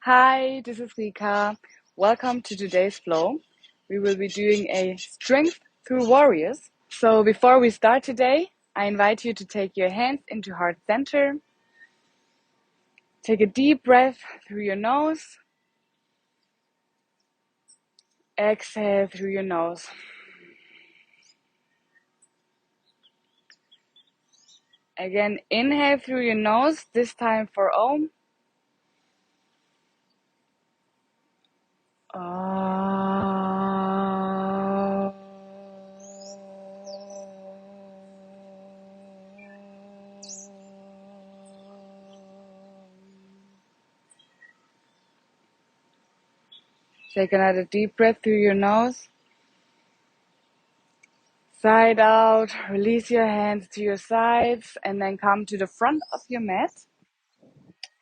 Hi, this is Rika. Welcome to today's flow. We will be doing a strength through warriors. So before we start today, I invite you to take your hands into heart center. Take a deep breath through your nose. Exhale through your nose. Again, inhale through your nose, this time for Om. Take another deep breath through your nose. Side out, release your hands to your sides and then come to the front of your mat.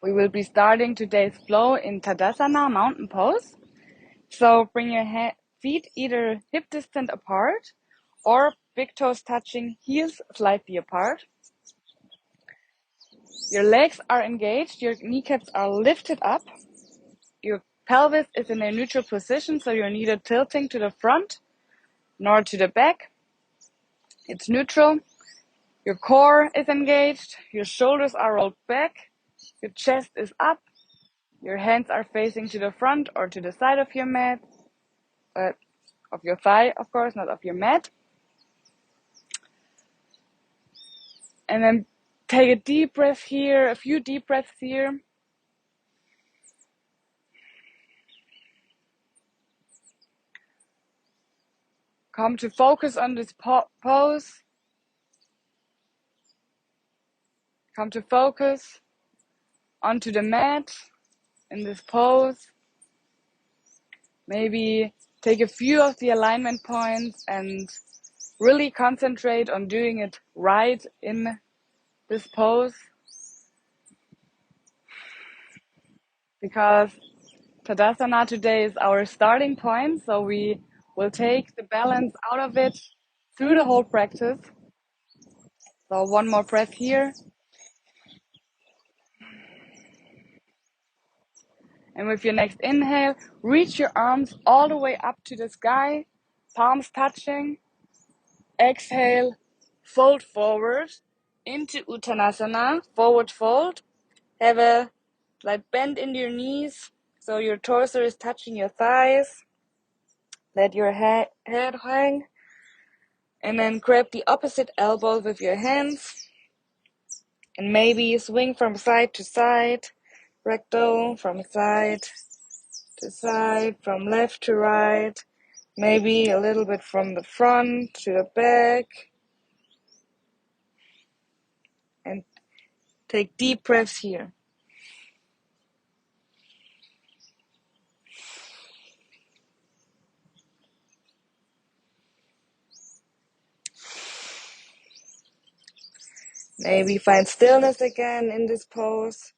We will be starting today's flow in Tadasana, mountain pose. So bring your feet either hip distant apart or big toes touching, heels slightly apart. Your legs are engaged, your kneecaps are lifted up. Your pelvis is in a neutral position, so you're neither tilting to the front nor to the back. It's neutral. Your core is engaged, your shoulders are rolled back, your chest is up, your hands are facing to the front or to the side of your mat, of your thigh, of course, not of your mat. And then take a deep breath here, a few deep breaths here. Come to focus on this pose. Come to focus onto the mat in this pose. Maybe take a few of the alignment points and really concentrate on doing it right in this pose. Because Tadasana today is our starting point, so we will take the balance out of it through the whole practice. So one more breath here. And with your next inhale, reach your arms all the way up to the sky, palms touching. Exhale, fold forward into Uttanasana, forward fold. Have a slight bend in your knees, so your torso is touching your thighs. Let your head hang. And then grab the opposite elbow with your hands. And maybe swing from side to side. Ragdoll from side to side, from left to right. Maybe a little bit from the front to the back. And take deep breaths here. Maybe find stillness again in this pose.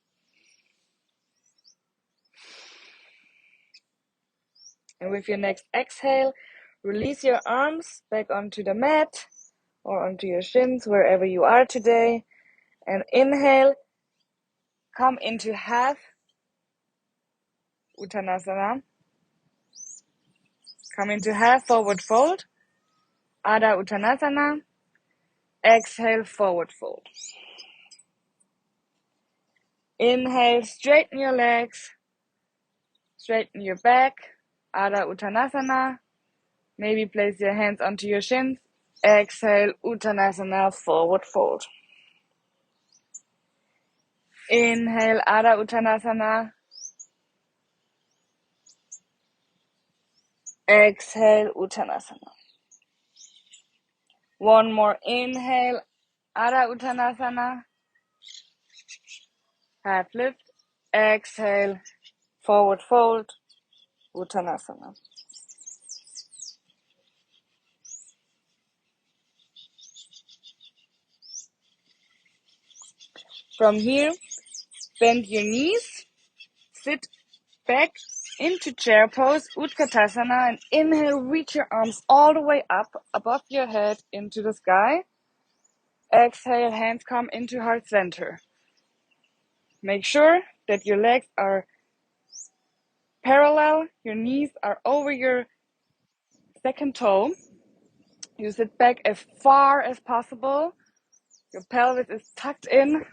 And with your next exhale, release your arms back onto the mat or onto your shins, wherever you are today. And inhale, come into half Uttanasana. Come into half forward fold, Adha Uttanasana. Exhale, forward fold. Inhale, straighten your legs, straighten your back, Adha Uttanasana. Maybe place your hands onto your shins. Exhale, Uttanasana, forward fold. Inhale, Adha Uttanasana. Exhale, Uttanasana. One more inhale, Adha Uttanasana. Half lift. Exhale, forward fold, Uttanasana. From here, bend your knees, sit back into chair pose, Utkatasana, and inhale, reach your arms all the way up above your head into the sky. Exhale, hands come into heart center. Make sure that your legs are parallel. Your knees are over your second toe. You sit back as far as possible. Your pelvis is tucked in.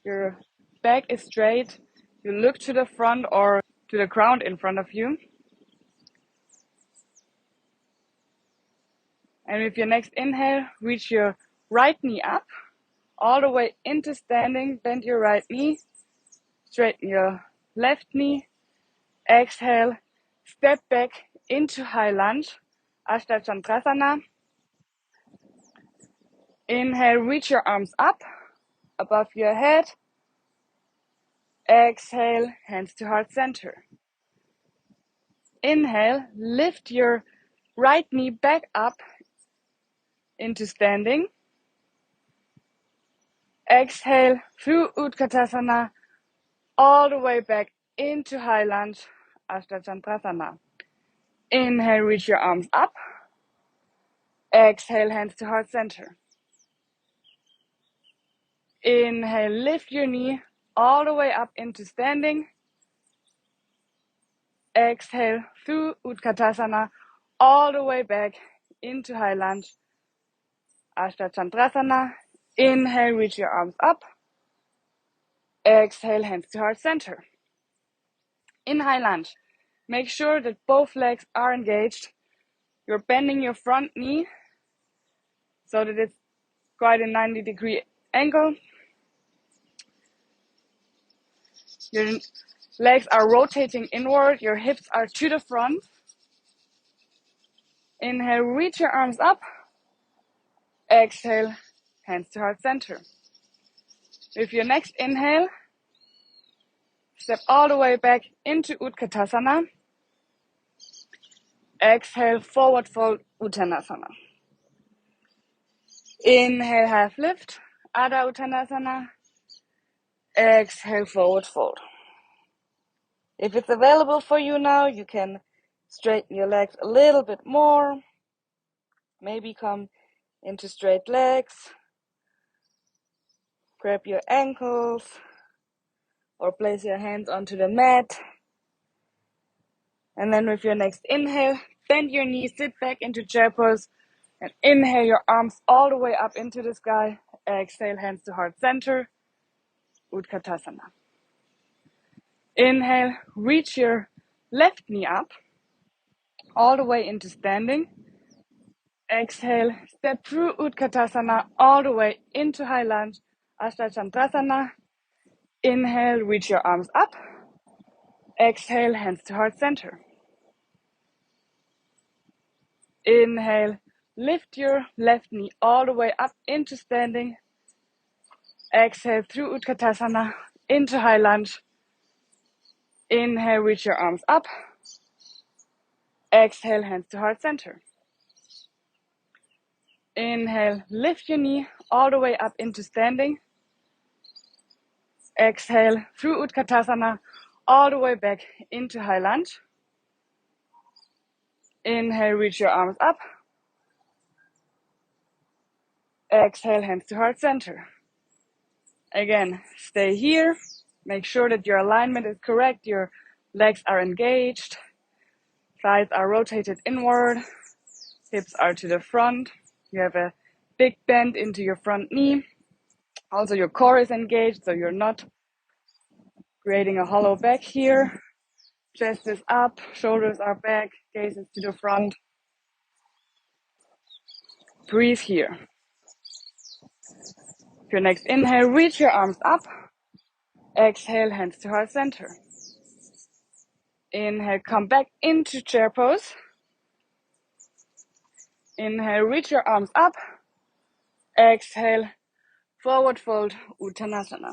Your back is straight. You look to the front or to the ground in front of you. And with your next inhale, reach your right knee up, all the way into standing. Bend your right knee, straighten your left knee. Exhale, step back into high lunge, Ashtachandrasana. Inhale, reach your arms up, above your head. Exhale, hands to heart center. Inhale, lift your right knee back up into standing. Exhale, through Uttanasana, all the way back into high lunge, Ashtachandrasana. Inhale, reach your arms up. Exhale, hands to heart center. Inhale, lift your knee all the way up into standing. Exhale, through Uttanasana, all the way back into high lunge, Ashtachandrasana. Inhale, reach your arms up. Exhale, hands to heart center. In high lunge, make sure that both legs are engaged. You're bending your front knee so that it's quite a 90-degree angle. Your legs are rotating inward. Your hips are to the front. Inhale, reach your arms up. Exhale, hands to heart center. With your next inhale, step all the way back into Uttanasana. Exhale, forward fold, Uttanasana. Inhale, half lift, Adha Uttanasana. Exhale, forward fold. If it's available for you now, you can straighten your legs a little bit more. Maybe come into straight legs. Grab your ankles or place your hands onto the mat. And then with your next inhale, bend your knees, sit back into chair pose, and inhale your arms all the way up into the sky. Exhale, hands to heart center, Uttanasana. Inhale, reach your left knee up, all the way into standing. Exhale, step through Uttanasana, all the way into high lunge, Ashtachandrasana. Inhale, reach your arms up. Exhale, hands to heart center. Inhale, lift your left knee all the way up into standing. Exhale through Uttanasana into high lunge. Inhale, reach your arms up. Exhale, hands to heart center. Inhale, lift your knee all the way up into standing. Exhale through Uttanasana all the way back into high lunge. Inhale, reach your arms up. Exhale, hands to heart center. Again, stay here. Make sure that your alignment is correct. Your legs are engaged. Thighs are rotated inward. Hips are to the front. You have a big bend into your front knee. Also, your core is engaged, so you're not creating a hollow back here. Chest is up, shoulders are back, gaze is to the front. Breathe here. Your next inhale, reach your arms up. Exhale, hands to heart center. Inhale, come back into chair pose. Inhale, reach your arms up. Exhale, forward fold, Uttanasana.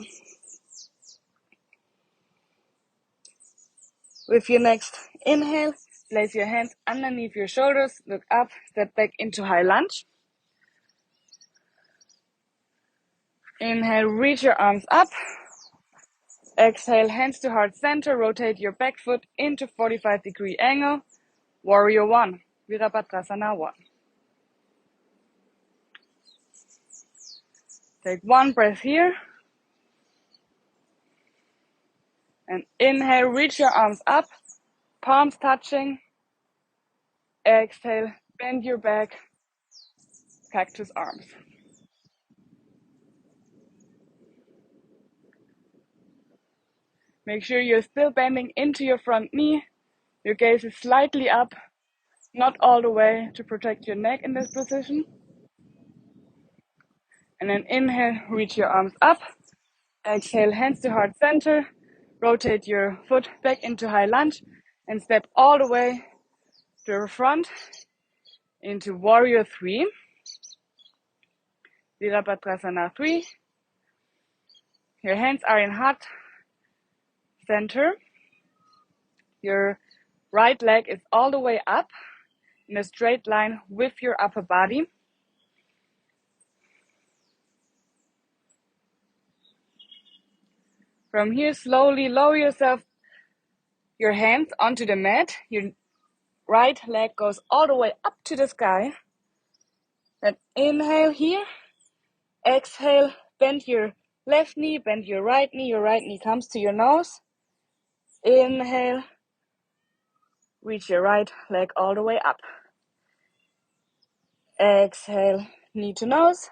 With your next inhale, place your hands underneath your shoulders, look up, step back into high lunge. Inhale, reach your arms up. Exhale, hands to heart center, rotate your back foot into 45-degree angle. Warrior 1, Virabhadrasana 1. Take one breath here. And inhale, reach your arms up. palms touching. Exhale, bend your back, cactus arms. Make sure you're still bending into your front knee. Your gaze is slightly up, not all the way, to protect your neck in this position. And then inhale, reach your arms up. Exhale, hands to heart center. Rotate your foot back into high lunge and step all the way to the front into warrior 3. Virabhadrasana 3. Your hands are in heart center. Your right leg is all the way up in a straight line with your upper body. From here, slowly lower your hands onto the mat. Your right leg goes all the way up to the sky. Then inhale here. Exhale, bend your left knee, bend your right knee. Your right knee comes to your nose. Inhale, reach your right leg all the way up. Exhale, knee to nose.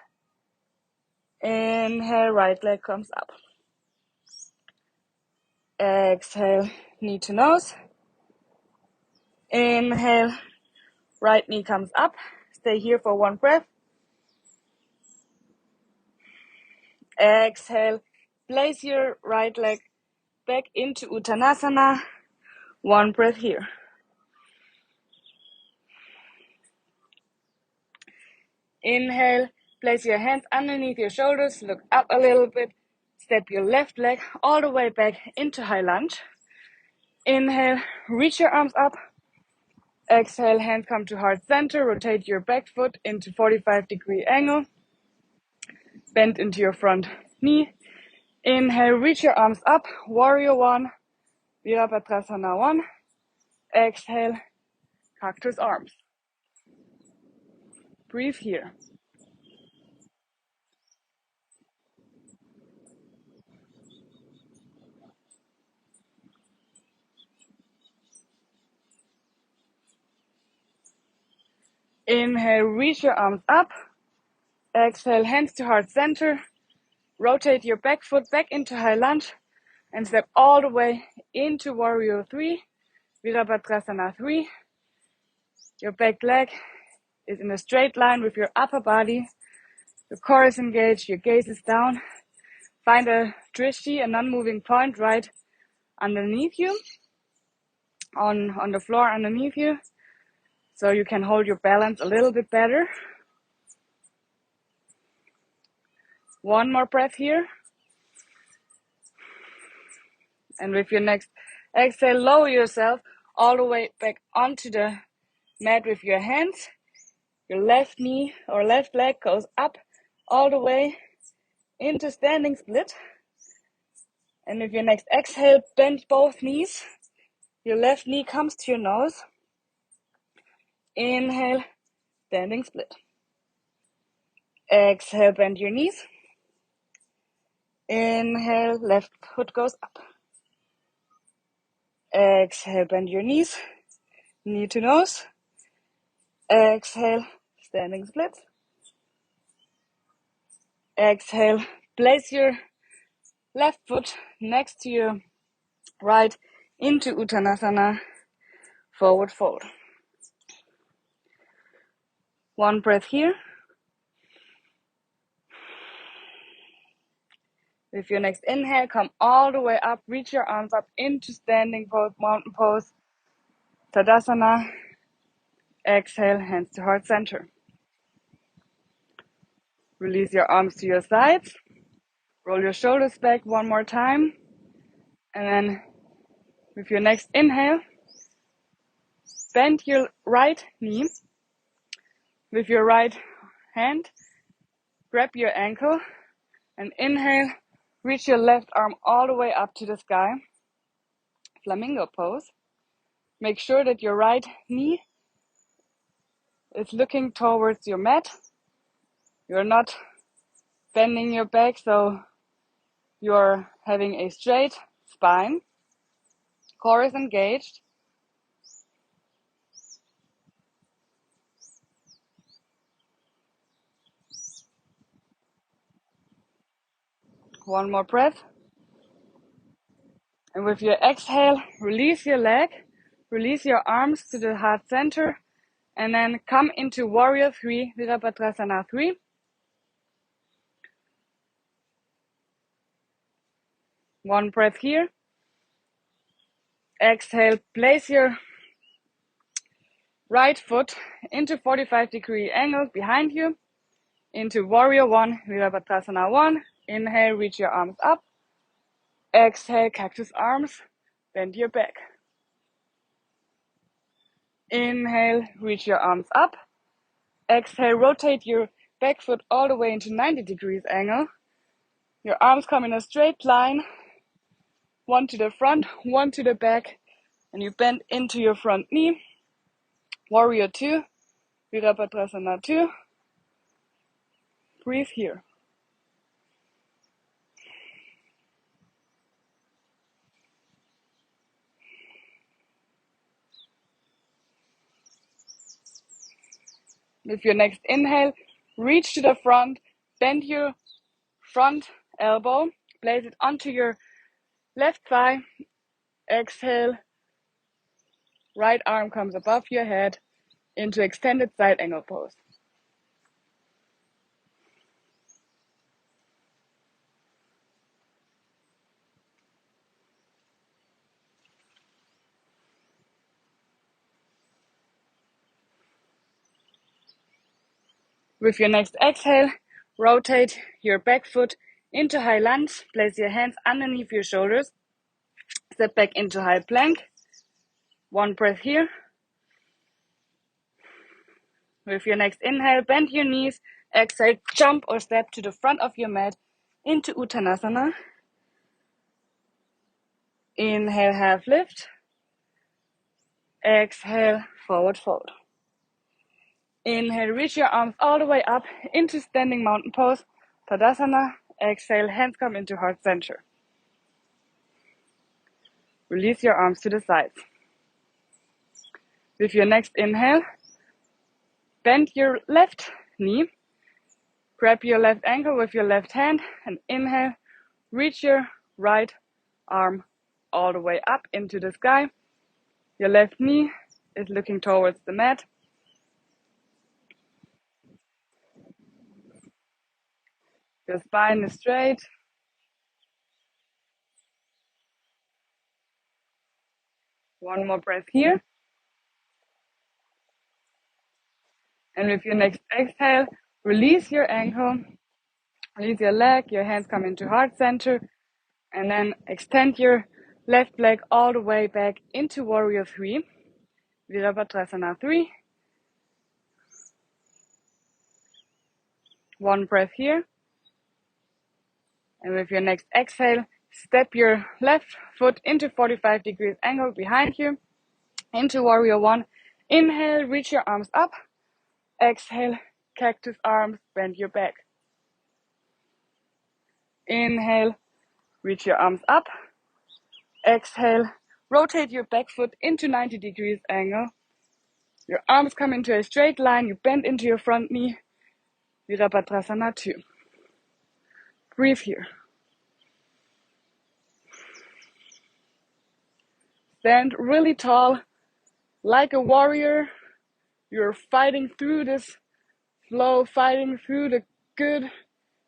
Inhale, right leg comes up. Exhale, knee to nose. Inhale, right knee comes up. Stay here for one breath. Exhale, place your right leg back into Uttanasana. One breath here. Inhale, place your hands underneath your shoulders, look up a little bit, step your left leg all the way back into high lunge. Inhale, reach your arms up. Exhale, hands come to heart center, rotate your back foot into 45-degree angle. Bend into your front knee. Inhale, reach your arms up, warrior 1, Virabhadrasana 1. Exhale, cactus arms. Breathe here. Inhale, reach your arms up. Exhale, hands to heart center. Rotate your back foot back into high lunge and step all the way into warrior 3, Virabhadrasana 3. Your back leg is in a straight line with your upper body. The core is engaged, your gaze is down. Find a drishti, a non-moving point right underneath you, on the floor underneath you, so you can hold your balance a little bit better. One more breath here. And with your next exhale, lower yourself all the way back onto the mat with your hands. Your left knee or left leg goes up all the way into standing split. And with your next exhale, bend both knees. Your left knee comes to your nose. Inhale, standing split. Exhale, bend your knees. Inhale, left foot goes up. Exhale, bend your knees. Knee to nose. Exhale, standing split. Exhale, place your left foot next to your right into Uttanasana, forward fold. One breath here. With your next inhale, come all the way up, reach your arms up into standing pose, mountain pose, Tadasana. Exhale, hands to heart center. Release your arms to your sides. Roll your shoulders back one more time. And then with your next inhale, bend your right knee. With your right hand, grab your ankle and inhale, reach your left arm all the way up to the sky. Flamingo pose. Make sure that your right knee is looking towards your mat. You're not bending your back, so you're having a straight spine. Core is engaged. One more breath. And with your exhale, release your leg, release your arms to the heart center, and then come into Warrior 3, Virabhadrasana 3. One breath here. Exhale, place your right foot into 45-degree angle behind you, into Warrior 1, Virabhadrasana 1. Inhale, reach your arms up. Exhale, cactus arms, bend your back. Inhale, reach your arms up. Exhale, rotate your back foot all the way into 90 degrees angle. Your arms come in a straight line, one to the front, one to the back, and you bend into your front knee. Warrior 2, Virabhadrasana 2. Breathe here. With your next inhale, reach to the front, bend your front elbow, place it onto your left thigh. Exhale, right arm comes above your head into extended side angle pose. With your next exhale, rotate your back foot into high lunge, place your hands underneath your shoulders, step back into high plank. One breath here. With your next inhale, bend your knees, exhale, jump or step to the front of your mat into Uttanasana. Inhale, half lift. Exhale, forward fold. Inhale, reach your arms all the way up into standing mountain pose, Tadasana. Exhale, hands come into heart center. Release your arms to the sides. With your next inhale, bend your left knee, grab your left ankle with your left hand, and inhale, reach your right arm all the way up into the sky. Your left knee is looking towards the mat. Your spine is straight. One more breath here. And with your next exhale, release your ankle, release your leg, your hands come into heart center, and then extend your left leg all the way back into Warrior 3, Virabhadrasana 3. One breath here. And with your next exhale, step your left foot into 45 degrees angle behind you, into Warrior 1. Inhale, reach your arms up. Exhale, cactus arms, bend your back. Inhale, reach your arms up. Exhale, rotate your back foot into 90 degrees angle. Your arms come into a straight line, you bend into your front knee. Virabhadrasana 2. Breathe here. Stand really tall, like a warrior. You're fighting through this flow, fighting through the good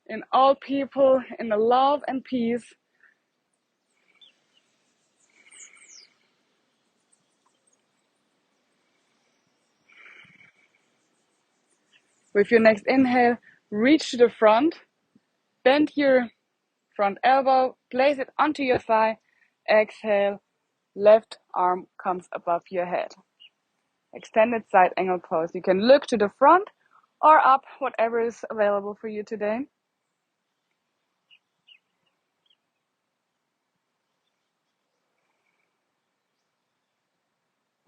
in all people, in the love and peace. With your next inhale, reach to the front, bend your front elbow, place it onto your thigh. Exhale, left arm comes above your head. Extended side angle pose. You can look to the front or up, whatever is available for you today.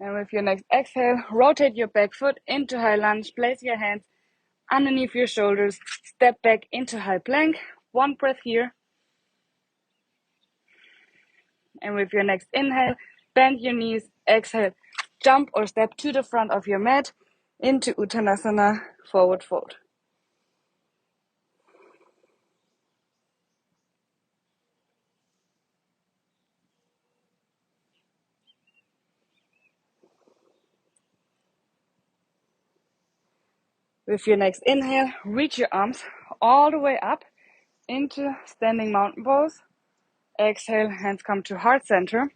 And with your next exhale, rotate your back foot into high lunge, place your hands underneath your shoulders, step back into high plank. One breath here. And with your next inhale, bend your knees, exhale, jump or step to the front of your mat into Uttanasana, forward fold. With your next inhale, reach your arms all the way up into standing mountain pose. Exhale, hands come to heart center.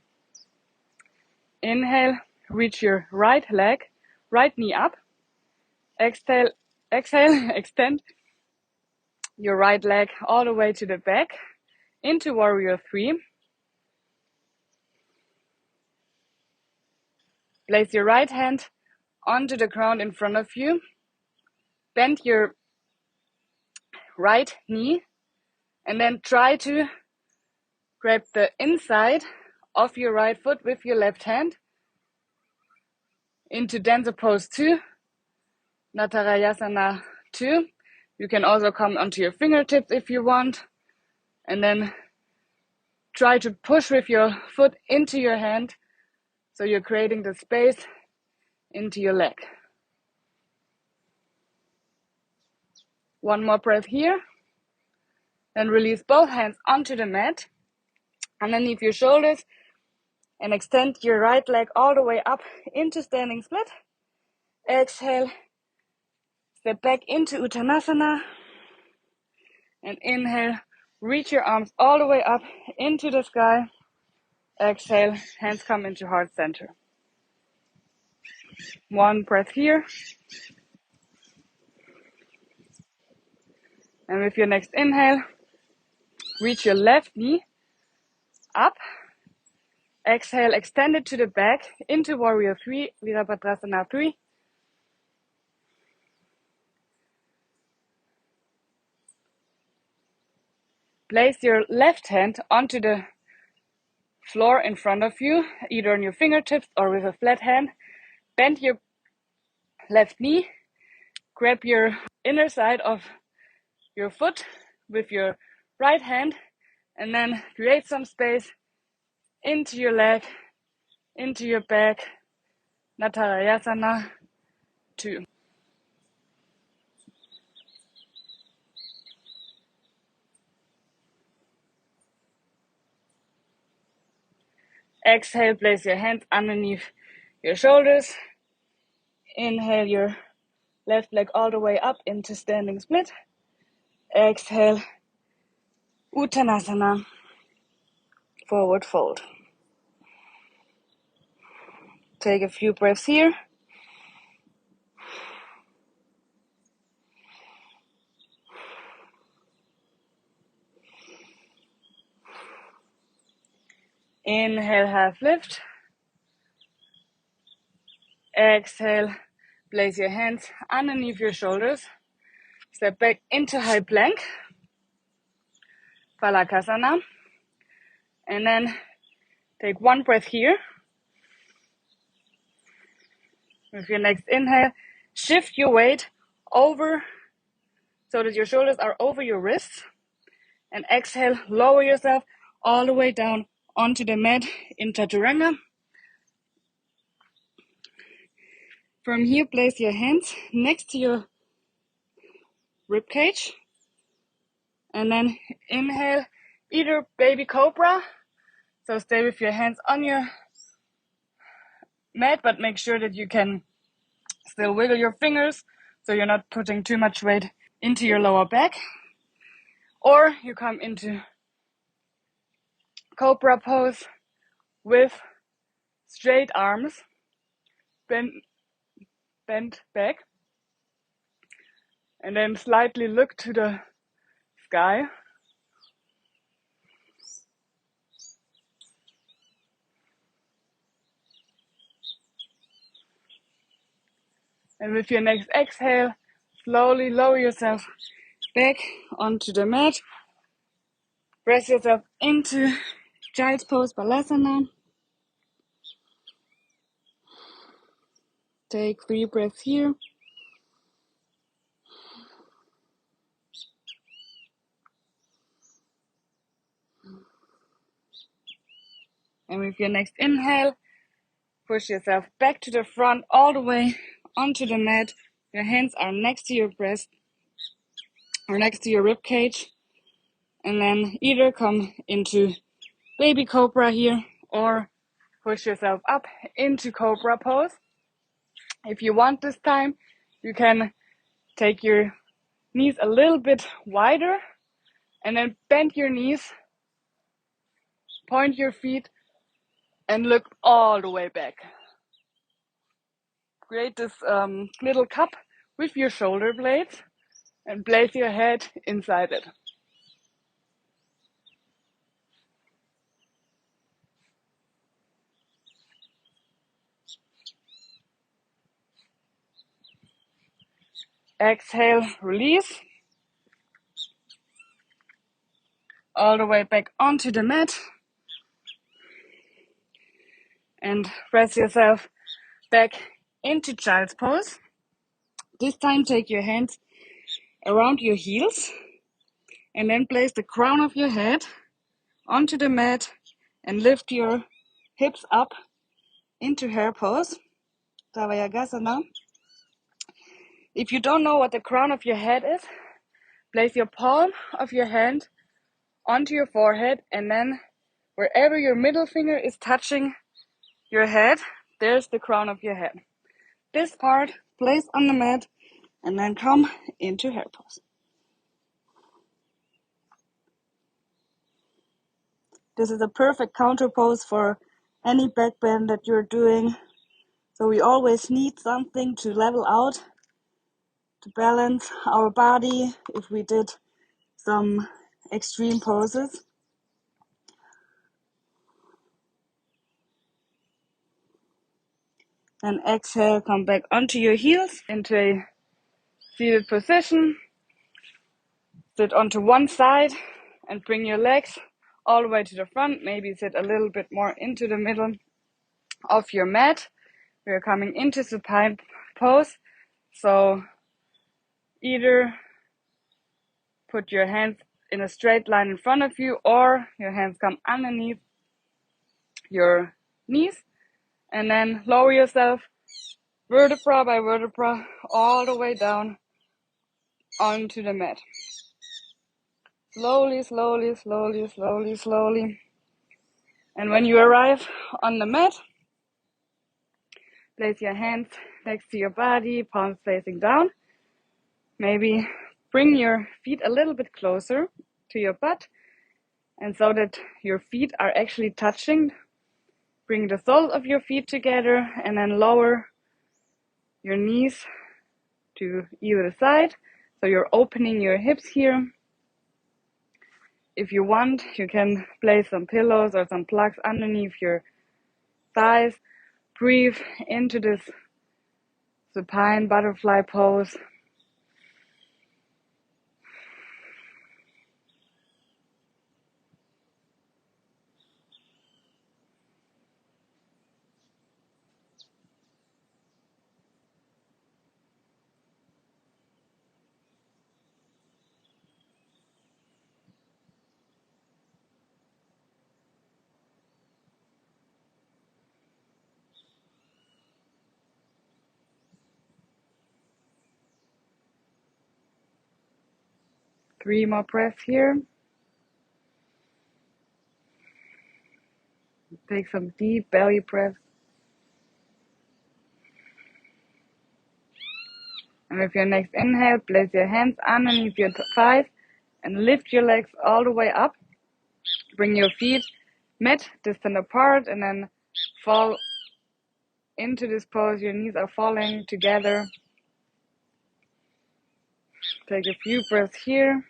Inhale, reach your right leg, right knee up. Exhale, extend your right leg all the way to the back into warrior 3. Place your right hand onto the ground in front of you. Bend your right knee and then try to grab the inside of your right foot with your left hand into dancer pose 2, Natarajasana II. You can also come onto your fingertips if you want, and then try to push with your foot into your hand so you're creating the space into your leg. One more breath here. Then release both hands onto the mat, underneath your shoulders, and extend your right leg all the way up into standing split. Exhale, step back into Uttanasana, and inhale, reach your arms all the way up into the sky. Exhale, hands come into heart center. One breath here. And with your next inhale, reach your left knee up. Exhale, extend it to the back into warrior 3, Virabhadrasana 3. Place your left hand onto the floor in front of you, either on your fingertips or with a flat hand. Bend your left knee, grab your inner side of your foot with your right hand, and then create some space into your leg, into your back, Natarajasana II. Exhale, place your hands underneath your shoulders. Inhale your left leg all the way up into standing split. Exhale, Uttanasana, forward fold. Take a few breaths here. Inhale, half lift. Exhale, place your hands underneath your shoulders. Step back into high plank, Phalakasana. And then take one breath here. With your next inhale, shift your weight over so that your shoulders are over your wrists. And exhale, lower yourself all the way down onto the mat in Chaturanga. From here, place your hands next to your rib cage. And then inhale, either baby cobra. So stay with your hands on your mat, but make sure that you can still wiggle your fingers so you're not putting too much weight into your lower back. Or you come into Cobra pose with straight arms, bent back, and then slightly look to the sky. And with your next exhale, slowly lower yourself back onto the mat. Press yourself into Child's Pose Balasana. Take 3 breaths here. And with your next inhale, push yourself back to the front all the way onto the mat. Your hands are next to your breast or next to your rib cage. And then either come into baby cobra here or push yourself up into cobra pose. If you want this time, you can Take your knees a little bit wider and then bend your knees, point your feet and look all the way back. Create this little cup with your shoulder blades and place your head inside it. Exhale, release. All the way back onto the mat. And press yourself back into child's pose. This time take your hands around your heels and then place the crown of your head onto the mat and lift your hips up into hare pose, Virabhadrasana. If you don't know what the crown of your head is, place your palm of your hand onto your forehead and then wherever your middle finger is touching your head, there's the crown of your head. This part, place on the mat and then come into hare pose. This is a perfect counter pose for any back bend that you're doing. So we always need something to level out, to balance our body if we did some extreme poses. Then exhale, come back onto your heels into a seated position. Sit onto one side and bring your legs all the way to the front. Maybe sit a little bit more into the middle of your mat. We are coming into supine pose. So either put your hands in a straight line in front of you or your hands come underneath your knees and then lower yourself vertebra by vertebra all the way down onto the mat. Slowly, slowly, slowly, slowly, slowly. And when you arrive on the mat, place your hands next to your body, palms facing down. Maybe bring your feet a little bit closer to your butt, and so that your feet are actually touching. Bring the soles of your feet together and then lower your knees to either side. So you're opening your hips here. If you want, you can place some pillows or some plugs underneath your thighs. Breathe into this supine butterfly pose. Three more breaths here. Take some deep belly breaths. And with your next inhale, place your hands underneath your thighs and lift your legs all the way up. Bring your feet mid-distant apart and then fall into this pose. Your knees are falling together. Take a few breaths here.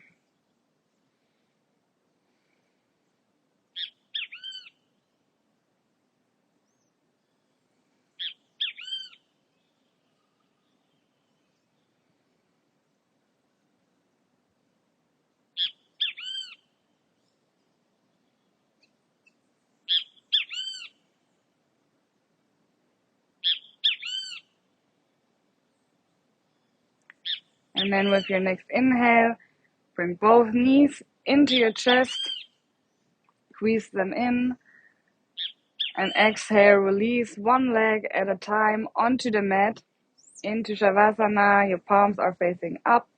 And then with your next inhale, bring both knees into your chest. Squeeze them in. And exhale, release one leg at a time onto the mat, into Shavasana. Your palms are facing up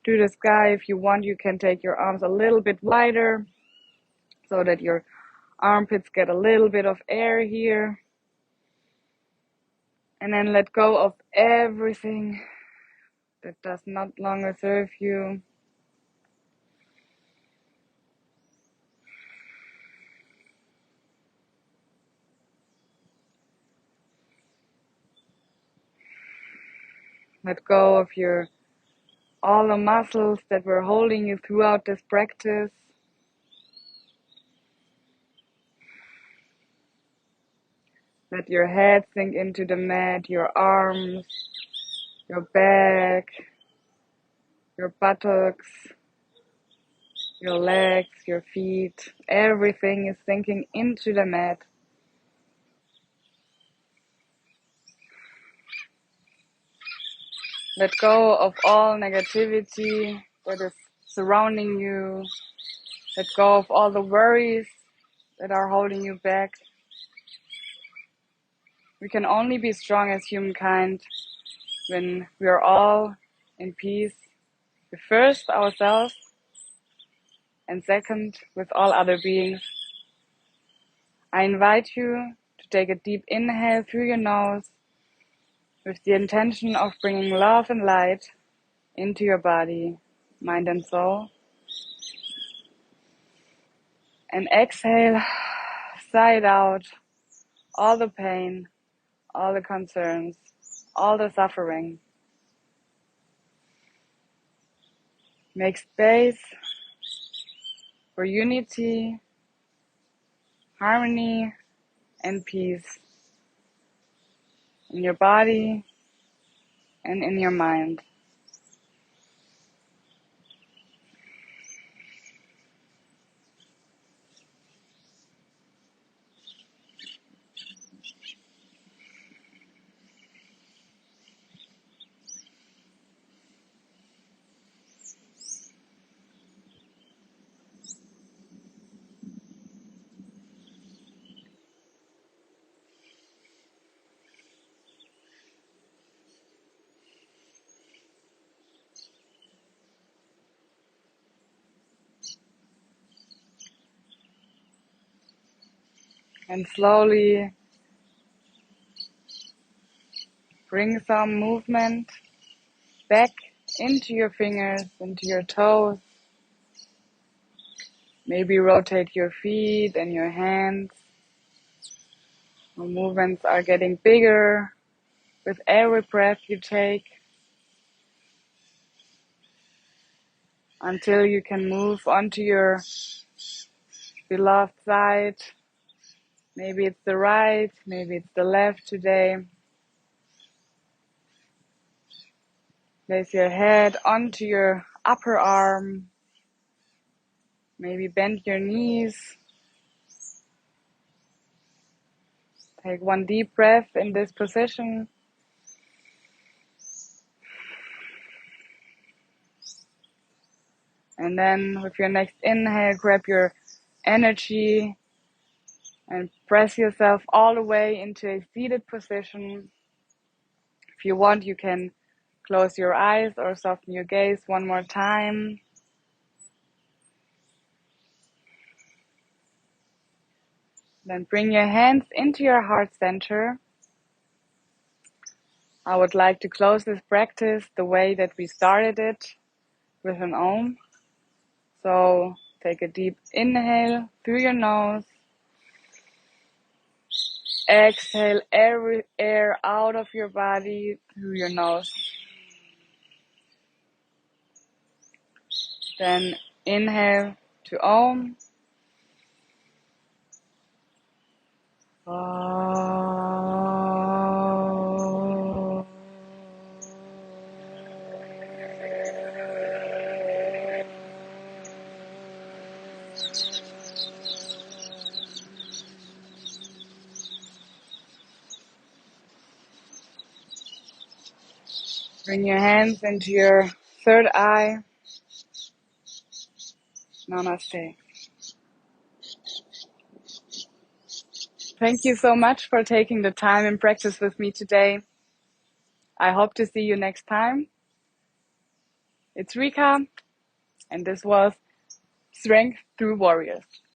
to the sky. If you want, you can take your arms a little bit wider so that your armpits get a little bit of air here. And then let go of everything that does not longer serve you. Let go of all the muscles that were holding you throughout this practice. Let your head sink into the mat, your arms, your back, your buttocks, your legs, your feet. Everything is sinking into the mat. Let go of all negativity that is surrounding you. Let go of all the worries that are holding you back. We can only be strong as humankind when we are all in peace with first ourselves and second with all other beings. I invite you to take a deep inhale through your nose with the intention of bringing love and light into your body, mind and soul. And exhale, sigh it out, all the pain, all the concerns, all the suffering. Make space for unity, harmony, and peace in your body and in your mind. And slowly bring some movement back into your fingers, into your toes. Maybe rotate your feet and your hands. The movements are getting bigger with every breath you take until you can move onto your beloved side. Maybe it's the right, maybe it's the left today. Place your head onto your upper arm. Maybe bend your knees. Take one deep breath in this position. And then with your next inhale, grab your energy and press yourself all the way into a seated position. If you want, you can close your eyes or soften your gaze one more time. Then bring your hands into your heart center. I would like to close this practice the way that we started it, with an Om. So take a deep inhale through your nose. Exhale every air out of your body through your nose. Then inhale to Om. Bring your hands into your third eye. Namaste. Thank you so much for taking the time and practice with me today. I hope to see you next time. It's Rika, and this was Strength Through Warriors.